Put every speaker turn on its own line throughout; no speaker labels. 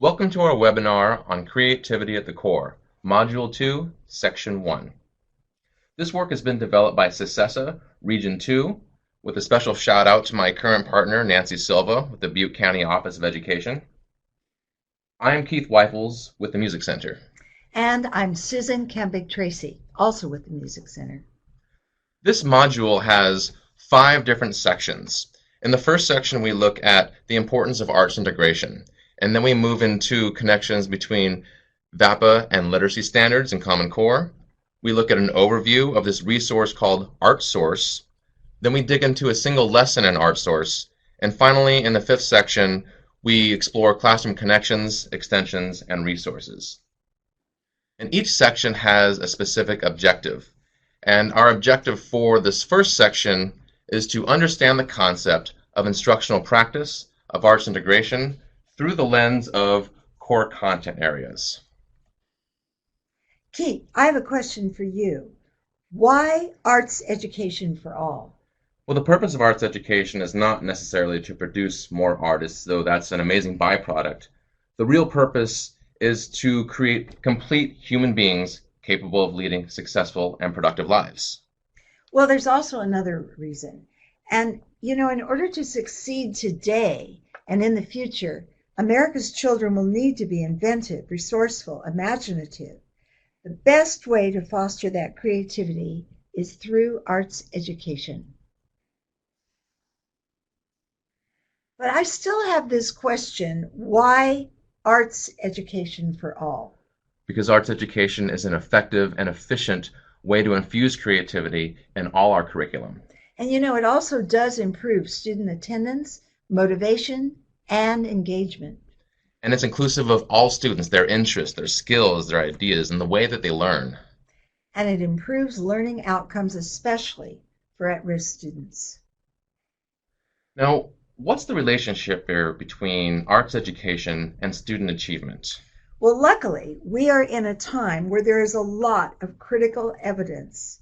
Welcome to our webinar on Creativity at the Core, Module 2, Section 1. This work has been developed by CCSESA, Region 2, with a special shout out to my current partner, Nancy Silva, with the Butte County Office of Education. I am Keith Weifels with the Music Center.
And I'm Susan Kambig-Tracy, also with the Music Center.
This module has 5 different sections. In the first section, we look at the importance of arts integration. And then we move into connections between VAPA and literacy standards in Common Core. We look at an overview of this resource called ArtSource. Then we dig into a single lesson in ArtSource. And finally, in the 5th section, we explore classroom connections, extensions, and resources. And each section has a specific objective. And our objective for this first section is to understand the concept of instructional practice, of arts integration, through the lens of core content areas.
Keith, I have a question for you. Why arts education for all?
Well, the purpose of arts education is not necessarily to produce more artists, though that's an amazing byproduct. The real purpose is to create complete human beings capable of leading successful and productive lives.
Well, there's also another reason. And, in order to succeed today and in the future, America's children will need to be inventive, resourceful, imaginative. The best way to foster that creativity is through arts education. But I still have this question, why arts education for all?
Because arts education is an effective and efficient way to infuse creativity in all our curriculum.
And it also does improve student attendance, motivation, and engagement.
And it's inclusive of all students, their interests, their skills, their ideas, and the way that they learn.
And it improves learning outcomes, especially for at-risk students.
Now, what's the relationship here between arts education and student achievement?
Well, luckily, we are in a time where there is a lot of critical evidence.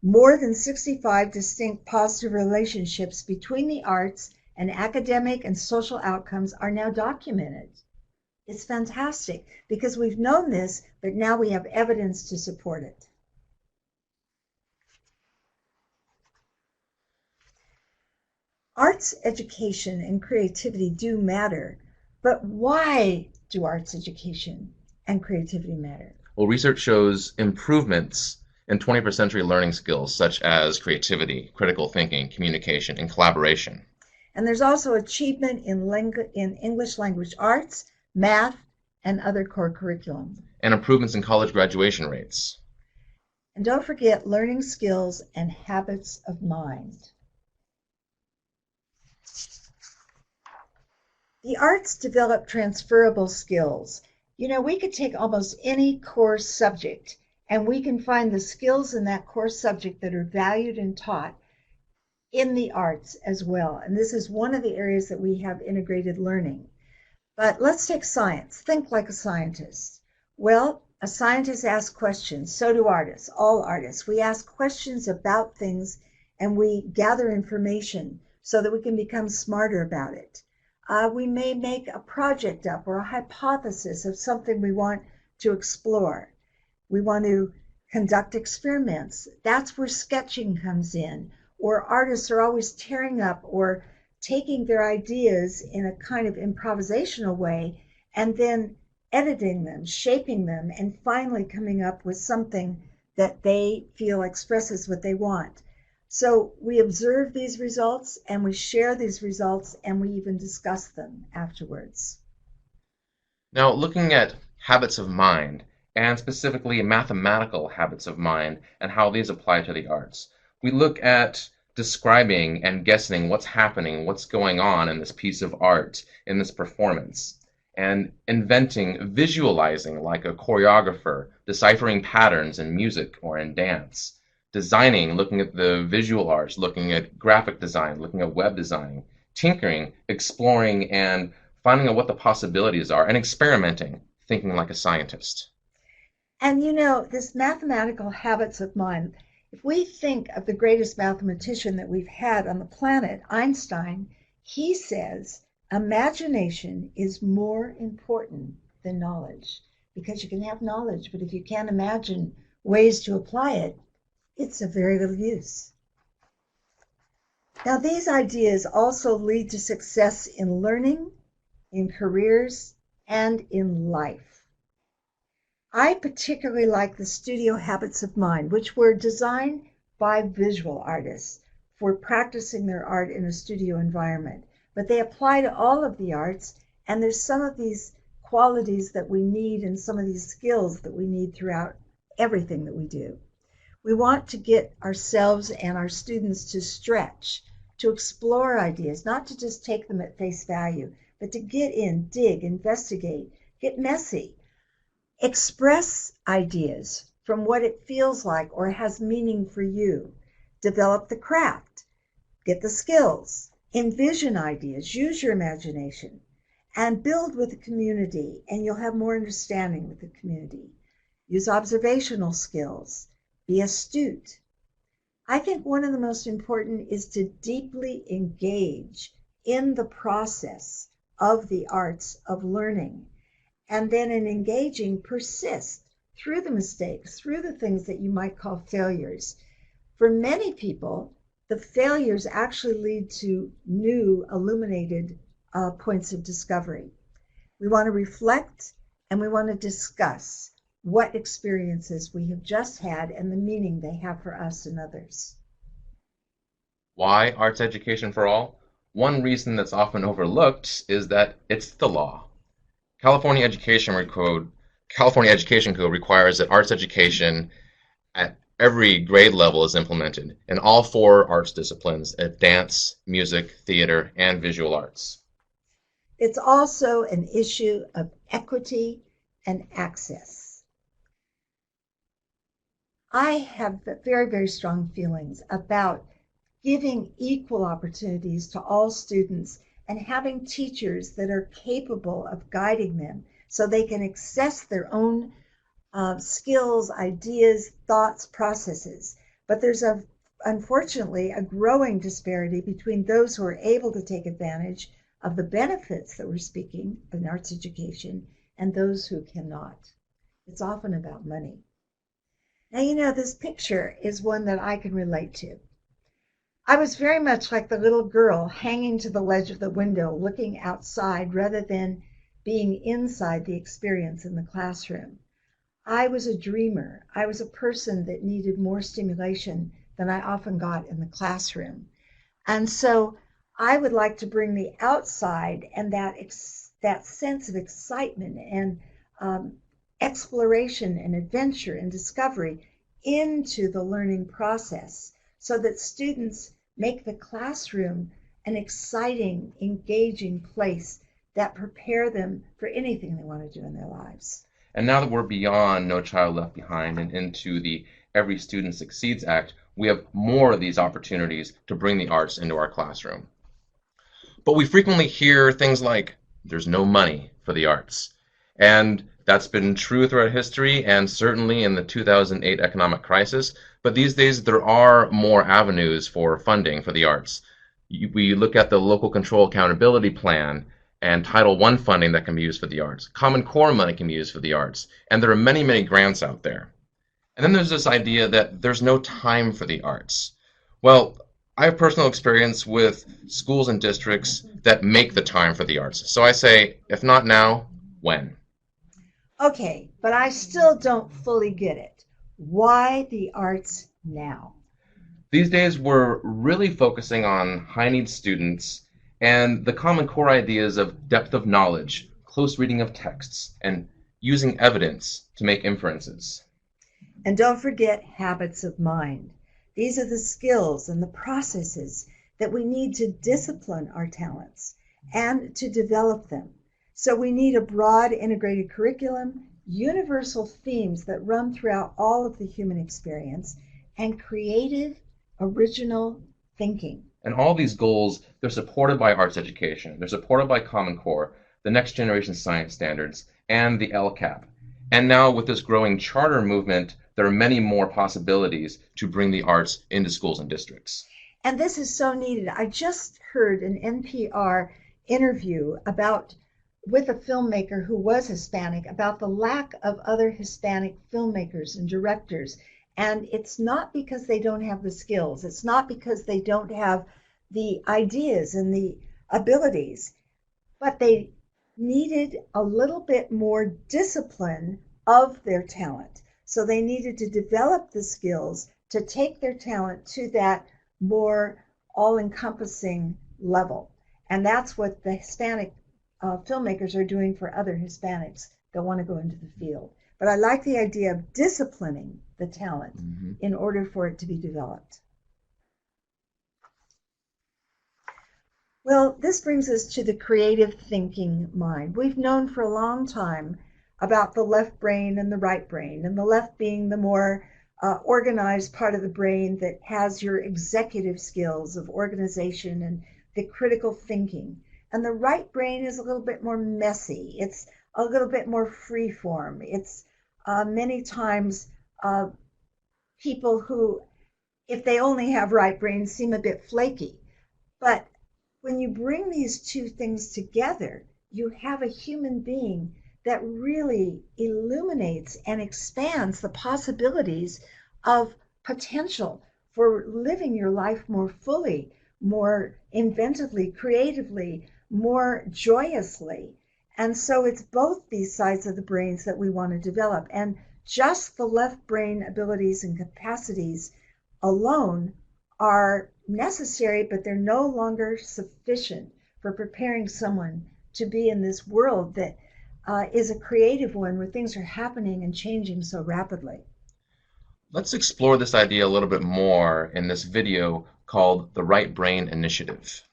More than 65 distinct positive relationships between the arts and academic and social outcomes are now documented. It's fantastic because we've known this, but now we have evidence to support it. Arts education and creativity do matter, but why do arts education and creativity matter?
Well, research shows improvements in 21st century learning skills such as creativity, critical thinking, communication, and collaboration.
And there's also achievement in English language arts, math, and other core curriculum.
And improvements in college graduation rates.
And don't forget learning skills and habits of mind. The arts develop transferable skills. We could take almost any core subject and we can find the skills in that core subject that are valued and taught in the arts as well. And this is one of the areas that we have integrated learning. But let's take science. Think like a scientist. Well, a scientist asks questions. So do artists, all artists. We ask questions about things and we gather information so that we can become smarter about it. We may make a project up or a hypothesis of something we want to explore. We want to conduct experiments. That's where sketching comes in. Or artists are always tearing up or taking their ideas in a kind of improvisational way and then editing them, shaping them, and finally coming up with something that they feel expresses what they want. So we observe these results and we share these results and we even discuss them afterwards.
Now, looking at habits of mind, and specifically mathematical habits of mind and how these apply to the arts, we look at describing and guessing what's happening, what's going on in this piece of art, in this performance, and inventing, visualizing like a choreographer, deciphering patterns in music or in dance, designing, looking at the visual arts, looking at graphic design, looking at web design, tinkering, exploring, and finding out what the possibilities are, and experimenting, thinking like a scientist.
And this mathematical habits of mind, if we think of the greatest mathematician that we've had on the planet, Einstein, he says Imagination is more important than knowledge because you can have knowledge, but if you can't imagine ways to apply it, it's of very little use. Now, these ideas also lead to success in learning, in careers, and in life. I particularly like the studio habits of mind, which were designed by visual artists for practicing their art in a studio environment. But they apply to all of the arts, and there's some of these qualities that we need and some of these skills that we need throughout everything that we do. We want to get ourselves and our students to stretch, to explore ideas, not to just take them at face value, but to get in, dig, investigate, get messy, express ideas from what it feels like or has meaning for you, develop the craft, get the skills, envision ideas, use your imagination, and build with the community, and you'll have more understanding with the community. Use observational skills, be astute. I think one of the most important is to deeply engage in the process of the arts of learning, and then in engaging, persist through the mistakes, through the things that you might call failures. For many people, the failures actually lead to new illuminated points of discovery. We want to reflect and we want to discuss what experiences we have just had and the meaning they have for us and others.
Why arts education for all? One reason that's often overlooked is that it's the law. California Education Code requires that arts education at every grade level is implemented in all 4 arts disciplines at dance, music, theater, and visual arts.
It's also an issue of equity and access. I have very, very strong feelings about giving equal opportunities to all students and having teachers that are capable of guiding them so they can access their own skills, ideas, thoughts, processes. But there's unfortunately a growing disparity between those who are able to take advantage of the benefits that we're speaking in arts education and those who cannot. It's often about money. Now, this picture is one that I can relate to. I was very much like the little girl hanging to the ledge of the window, looking outside rather than being inside the experience in the classroom. I was a dreamer. I was a person that needed more stimulation than I often got in the classroom. And so I would like to bring the outside and that sense of excitement and exploration and adventure and discovery into the learning process so that students make the classroom an exciting, engaging place that prepare them for anything they want to do in their lives.
And now that we're beyond No Child Left Behind and into the Every Student Succeeds Act, we have more of these opportunities to bring the arts into our classroom. But we frequently hear things like, there's no money for the arts. And that's been true throughout history and certainly in the 2008 economic crisis. But these days, there are more avenues for funding for the arts. We look at the Local Control Accountability Plan and Title I funding that can be used for the arts. Common Core money can be used for the arts. And there are many, many grants out there. And then there's this idea that there's no time for the arts. Well, I have personal experience with schools and districts that make the time for the arts. So I say, if not now, when?
Okay, but I still don't fully get it. Why the arts now?
These days, we're really focusing on high-need students and the Common Core ideas of depth of knowledge, close reading of texts, and using evidence to make inferences.
And don't forget habits of mind. These are the skills and the processes that we need to discipline our talents and to develop them. So we need a broad integrated curriculum, universal themes that run throughout all of the human experience, and creative, original thinking.
And all these goals, they're supported by arts education. They're supported by Common Core, the Next Generation Science Standards, and the LCAP. And now with this growing charter movement, there are many more possibilities to bring the arts into schools and districts.
And this is so needed. I just heard an NPR interview about with a filmmaker who was Hispanic about the lack of other Hispanic filmmakers and directors. And it's not because they don't have the skills. It's not because they don't have the ideas and the abilities, but they needed a little bit more discipline of their talent. So they needed to develop the skills to take their talent to that more all-encompassing level. And that's what the Hispanic filmmakers are doing for other Hispanics that want to go into the field. But I like the idea of disciplining the talent in order for it to be developed. Well, this brings us to the creative thinking mind. We've known for a long time about the left brain and the right brain, and the left being the more organized part of the brain that has your executive skills of organization and the critical thinking. And the right brain is a little bit more messy. It's a little bit more free form. It's many times people who, if they only have right brains, seem a bit flaky. But when you bring these two things together, you have a human being that really illuminates and expands the possibilities of potential for living your life more fully, more inventively, creatively, more joyously. And so it's both these sides of the brains that we want to develop. And just the left brain abilities and capacities alone are necessary, but they're no longer sufficient for preparing someone to be in this world that is a creative one where things are happening and changing so rapidly.
Let's explore this idea a little bit more in this video called the Right Brain Initiative.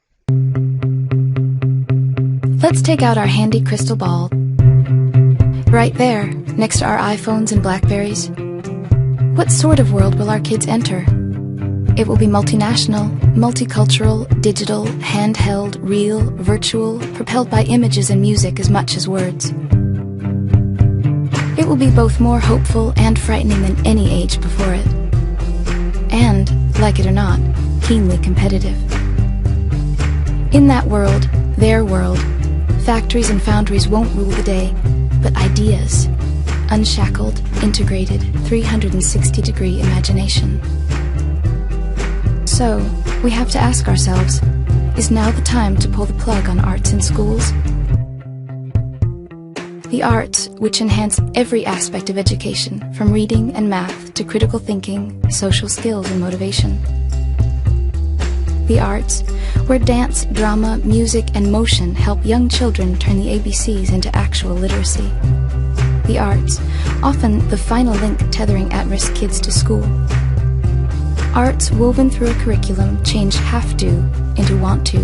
Let's take out our handy crystal ball. Right there, next to our iPhones and Blackberries. What sort of world will our kids enter? It will be multinational, multicultural, digital, handheld, real, virtual, propelled by images and music as much as words. It will be both more hopeful and frightening than any age before it. And, like it or not, keenly competitive. In that world, their world, factories and foundries won't rule the day, but ideas. Unshackled, integrated, 360-degree imagination. So, we have to ask ourselves, is now the time to pull the plug on arts in schools? The arts, which enhance every aspect of education, from reading and math to critical thinking, social skills, and motivation. The arts, where dance, drama, music, and motion help young children turn the ABCs into actual literacy. The arts, often the final link tethering at-risk kids to school. Arts woven through a curriculum change have to into want to,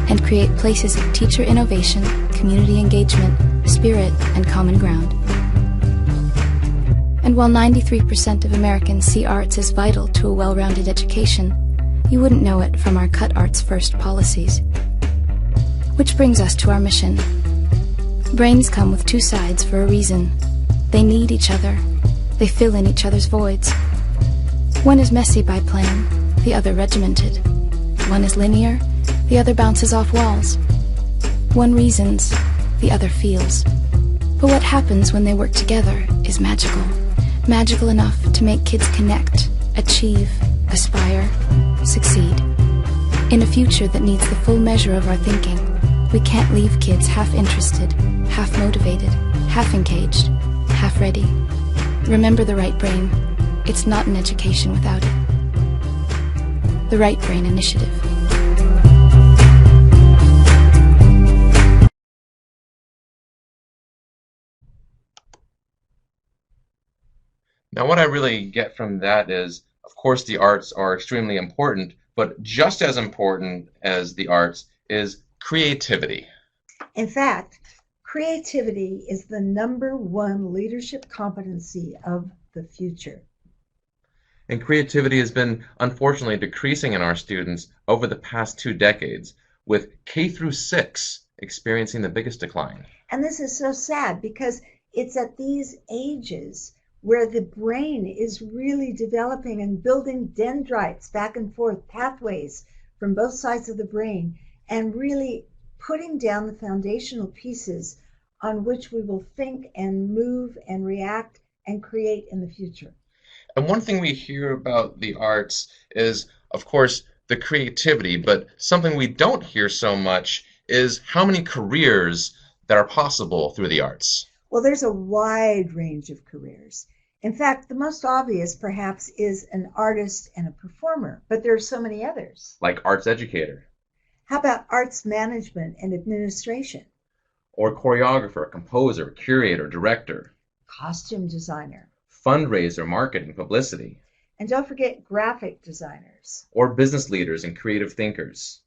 and create places of teacher innovation, community engagement, spirit, and common ground. And while 93% of Americans see arts as vital to a well-rounded education, you wouldn't know it from our Cut Arts First policies. Which brings us to our mission. Brains come with two sides for a reason. They need each other. They fill in each other's voids. One is messy by plan, the other regimented. One is linear, the other bounces off walls. One reasons, the other feels. But what happens when they work together is magical. Magical enough to make kids connect, achieve, aspire, succeed. In a future that needs the full measure of our thinking, we can't leave kids half-interested, half-motivated, half-engaged, half-ready. Remember the right brain. It's not an education without it. The Right Brain Initiative.
Now, what I really get from that is, of course, the arts are extremely important, but just as important as the arts is creativity.
In fact, creativity is the #1 leadership competency of the future.
And creativity has been, unfortunately, decreasing in our students over the past 2 decades, with K through 6 experiencing the biggest decline.
And this is so sad because it's at these ages where the brain is really developing and building dendrites back and forth, pathways from both sides of the brain, and really putting down the foundational pieces on which we will think and move and react and create in the future.
And one thing we hear about the arts is, of course, the creativity, but something we don't hear so much is how many careers that are possible through the arts.
Well, there's a wide range of careers. In fact, the most obvious perhaps is an artist and a performer, but there are so many others.
Like arts educator.
How about arts management and administration?
Or choreographer, composer, curator, director.
Costume designer.
Fundraiser, marketing, publicity.
And don't forget graphic designers.
Or business leaders and creative thinkers.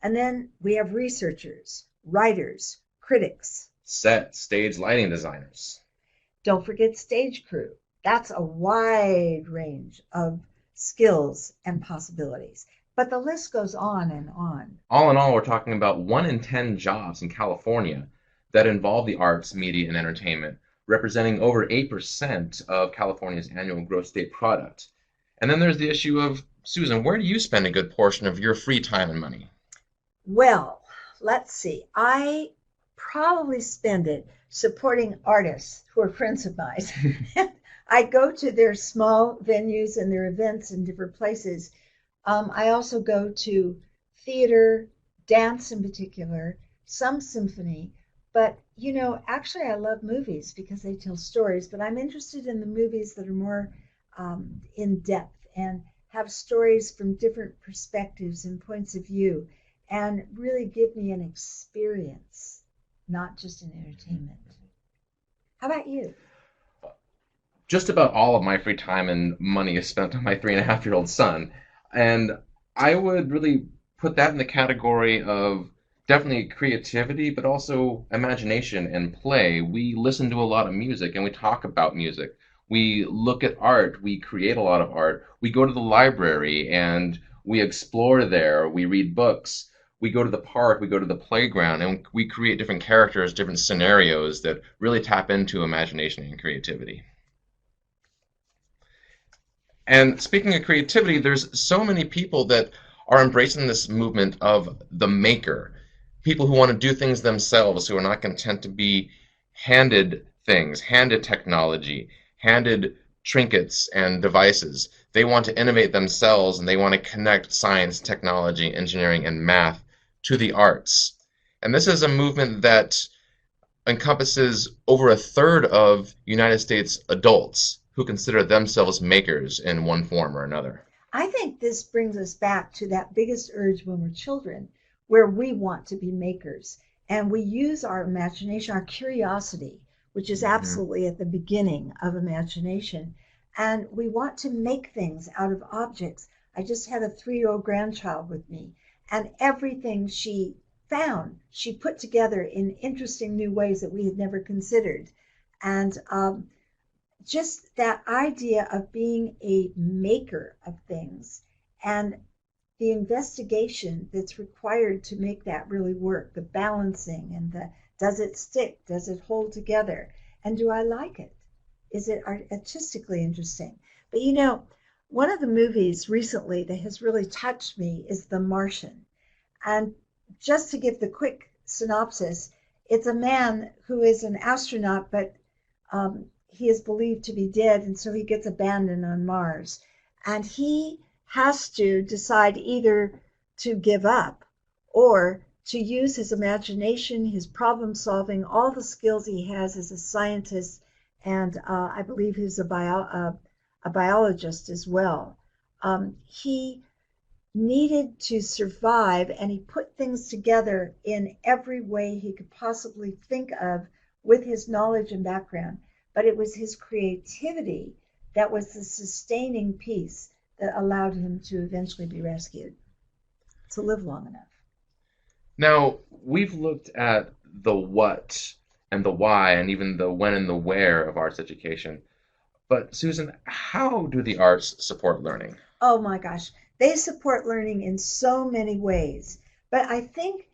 And then we have researchers, writers, critics.
Set, stage lighting designers.
Don't forget stage crew. That's a wide range of skills and possibilities. But the list goes on and on.
All in all, we're talking about 1 in 10 jobs in California that involve the arts, media, and entertainment, representing over 8% of California's annual gross state product. And then there's the issue of, Susan, where do you spend a good portion of your free time and money?
Well, let's see. I probably spend it supporting artists who are friends of mine. I go to their small venues and their events in different places. I also go to theater, dance in particular, some symphony. But, you know, actually I love movies because they tell stories, but I'm interested in the movies that are more in depth and have stories from different perspectives and points of view and really give me an experience, not just an entertainment. How about you?
Just about all of my free time and money is spent on my 3.5-year-old son. And I would really put that in the category of definitely creativity, but also imagination and play. We listen to a lot of music and we talk about music. We look at art. We create a lot of art. We go to the library and we explore there. We read books. We go to the park. We go to the playground, and we create different characters, different scenarios that really tap into imagination and creativity. And speaking of creativity, there's so many people that are embracing this movement of the maker. People who want to do things themselves, who are not content to be handed things, handed technology, handed trinkets and devices. They want to innovate themselves, and they want to connect science, technology, engineering, and math to the arts. And this is a movement that encompasses over a third of United States adults who consider themselves makers in one form or another.
I think this brings us back to that biggest urge when we're children, where we want to be makers. And we use our imagination, our curiosity, which is absolutely at the beginning of imagination. And we want to make things out of objects. I just had a 3-year-old grandchild with me, and everything she found, she put together in interesting new ways that we had never considered. And just that idea of being a maker of things and the investigation that's required to make that really work, the balancing and the does it stick, does it hold together, and do I like it? Is it artistically interesting? But you know, one of the movies recently that has really touched me is The Martian. And just to give the quick synopsis, it's a man who is an astronaut, but he is believed to be dead, and so he gets abandoned on Mars. And he has to decide either to give up or to use his imagination, his problem solving, all the skills he has as a scientist, and I believe he's a biologist as well. He needed to survive, and he put things together in every way he could possibly think of with his knowledge and background. But it was his creativity that was the sustaining piece that allowed him to eventually be rescued, to live long enough.
Now, we've looked at the what and the why and even the when and the where of arts education. But Susan, how do the arts support learning?
Oh my gosh, they support learning in so many ways. But I think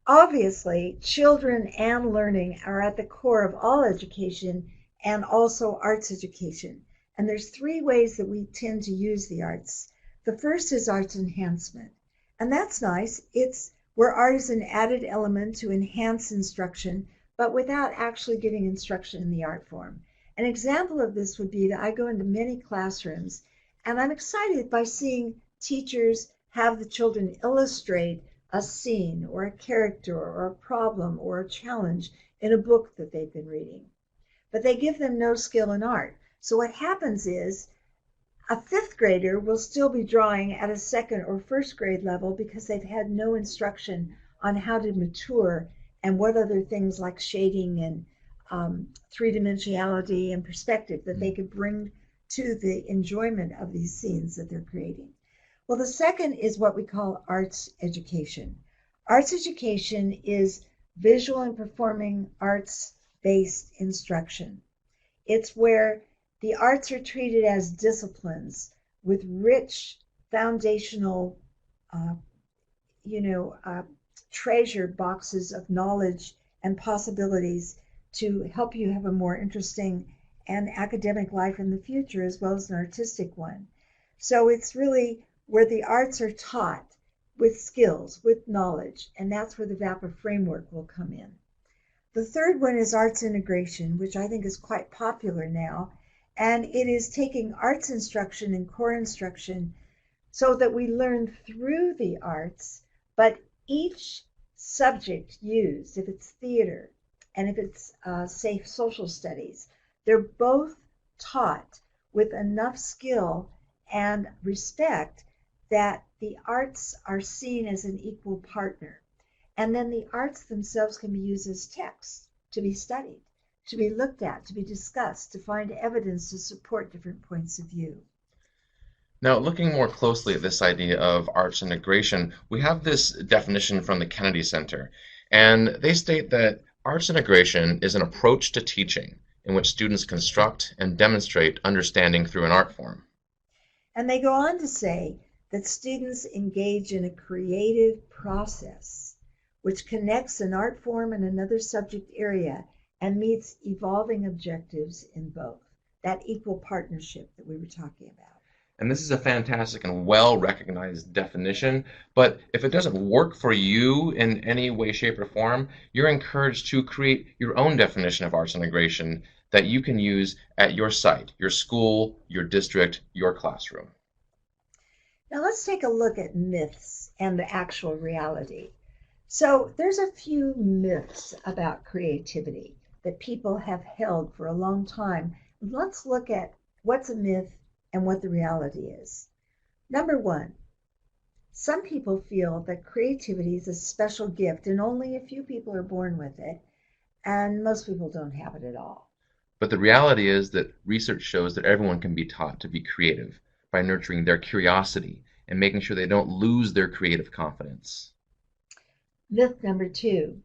obviously children and learning are at the core of all education and also arts education. And there's 3 ways that we tend to use the arts. The first is arts enhancement. And that's nice. where art is an added element to enhance instruction, but without actually giving instruction in the art form. An example of this would be that I go into many classrooms, and I'm excited by seeing teachers have the children illustrate a scene or a character or a problem or a challenge in a book that they've been reading. But they give them no skill in art. So what happens is a fifth grader will still be drawing at a second or first grade level because they've had no instruction on how to mature and what other things like shading and three-dimensionality and perspective that they could bring to the enjoyment of these scenes that they're creating. Well, the second is what we call arts education. Arts education is visual and performing arts-based instruction. It's where the arts are treated as disciplines with rich foundational, treasured boxes of knowledge and possibilities to help you have a more interesting and academic life in the future as well as an artistic one. So it's really where the arts are taught with skills, with knowledge, and that's where the VAPA framework will come in. The third one is arts integration, which I think is quite popular now, and it is taking arts instruction and core instruction so that we learn through the arts, but each subject used, if it's theater and if it's, say, social studies, they're both taught with enough skill and respect that the arts are seen as an equal partner. And then the arts themselves can be used as texts to be studied, to be looked at, to be discussed, to find evidence to support different points of view.
Now, looking more closely at this idea of arts integration, we have this definition from the Kennedy Center, and they state that arts integration is an approach to teaching in which students construct and demonstrate understanding through an art form.
And they go on to say that students engage in a creative process which connects an art form and another subject area and meets evolving objectives in both. That equal partnership that we were talking about.
And this is a fantastic and well-recognized definition, but if it doesn't work for you in any way, shape, or form, you're encouraged to create your own definition of arts integration that you can use at your site, your school, your district, your classroom.
Now let's take a look at myths and the actual reality. So there's a few myths about creativity that people have held for a long time. Let's look at what's a myth and what the reality is. Number one, some people feel that creativity is a special gift and only a few people are born with it, and most people don't have it at all.
But the reality is that research shows that everyone can be taught to be creative by nurturing their curiosity and making sure they don't lose their creative confidence.
Myth number two,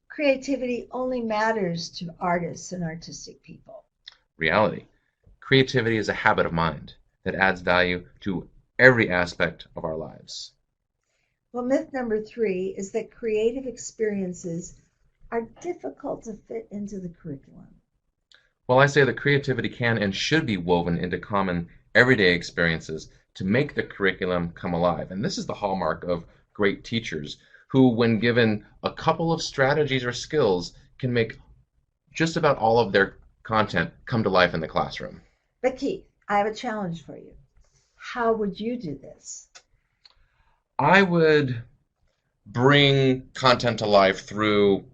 creativity only matters to artists and artistic people.
Reality. Creativity is a habit of mind that adds value to every aspect of our lives.
Well, myth number three is that creative experiences are difficult to fit into the curriculum.
Well, I say that creativity can and should be woven into common everyday experiences to make the curriculum come alive. And this is the hallmark of great teachers who, when given a couple of strategies or skills, can make just about all of their content come to life in the classroom.
But Keith, I have a challenge for you. How would you do this?
I would bring content to life through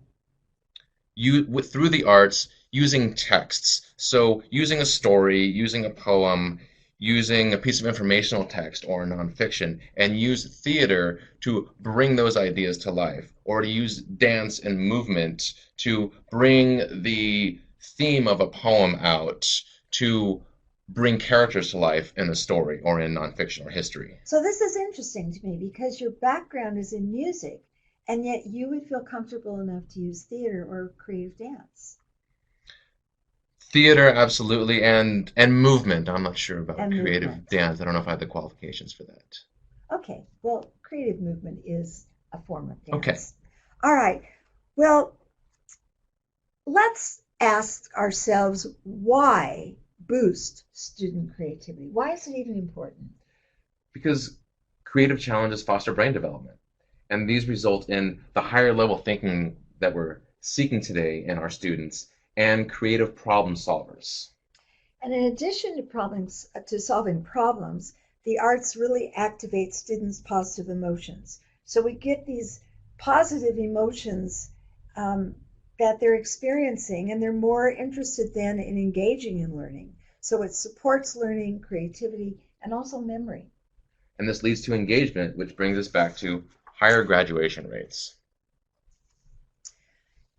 the arts, using texts. So using a story, using a poem, using a piece of informational text or nonfiction, and use theater to bring those ideas to life, or to use dance and movement to bring the theme of a poem out, to bring characters to life in a story or in nonfiction or history.
So this is interesting to me because your background is in music, and yet you would feel comfortable enough to use theater or creative dance.
Theater, absolutely, and movement. I'm not sure about
And
creative
movement.
dance. I don't know if I have the qualifications for that.
Okay, well, creative movement is a form of dance.
Okay.
All right, well, let's ask ourselves why boost student creativity? Why is it even important?
Because creative challenges foster brain development. And these result in the higher level thinking that we're seeking today in our students and creative problem solvers.
And in addition to solving problems, the arts really activate students' positive emotions. So we get these positive emotions that they're experiencing, and they're more interested then in engaging in learning. So it supports learning, creativity, and also memory.
And this leads to engagement, which brings us back to higher graduation rates.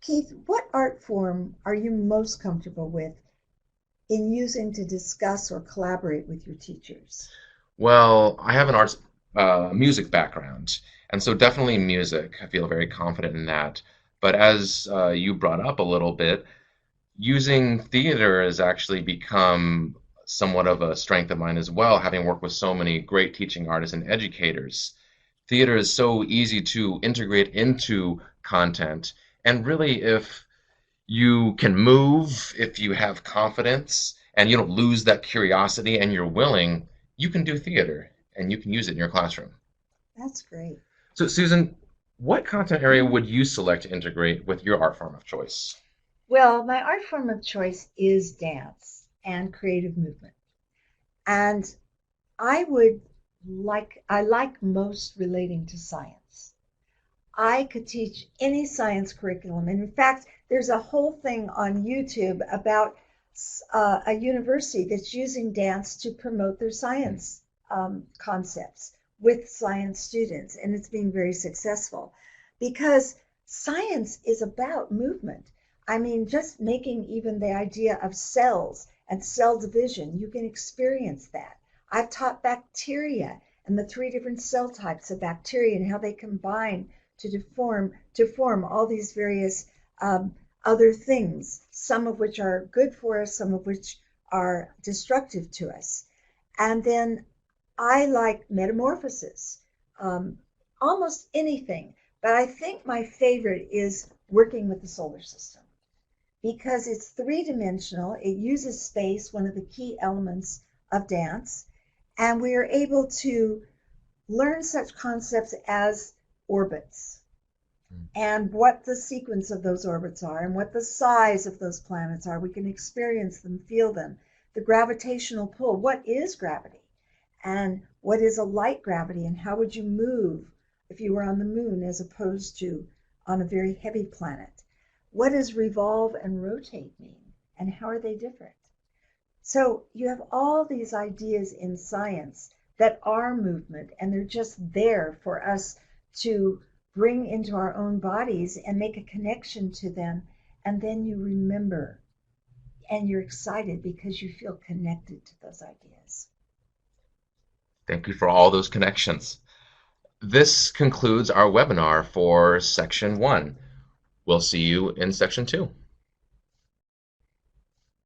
Keith, what art form are you most comfortable with in using to discuss or collaborate with your teachers?
Well, I have an arts music background, and so definitely music. I feel very confident in that. But as you brought up a little bit, using theater has actually become somewhat of a strength of mine as well, having worked with so many great teaching artists and educators. Theater is so easy to integrate into content, and really, if you can move, if you have confidence, and you don't lose that curiosity and you're willing, you can do theater and you can use it in your classroom.
That's great.
So, Susan, what content area would you select to integrate with your art form of choice?
Well, my art form of choice is dance and creative movement. And I like most relating to science. I could teach any science curriculum. And in fact, there's a whole thing on YouTube about a university that's using dance to promote their science concepts with science students. And it's being very successful because science is about movement. I mean, just making even the idea of cells and cell division, you can experience that. I've taught bacteria and the 3 different cell types of bacteria and how they combine to form all these various other things, some of which are good for us, some of which are destructive to us. And then I like metamorphosis, almost anything. But I think my favorite is working with the solar system because it's 3-dimensional. It uses space, one of the key elements of dance. And we are able to learn such concepts as orbits and what the sequence of those orbits are and what the size of those planets are. We can experience them, feel them. The gravitational pull, what is gravity? And what is a light gravity? And how would you move if you were on the moon as opposed to on a very heavy planet? What does revolve and rotate mean? And how are they different? So you have all these ideas in science that are movement, and they're just there for us to bring into our own bodies and make a connection to them. And then you remember and you're excited because you feel connected to those ideas.
Thank you for all those connections. This concludes our webinar for Section 1. We'll see you in Section 2.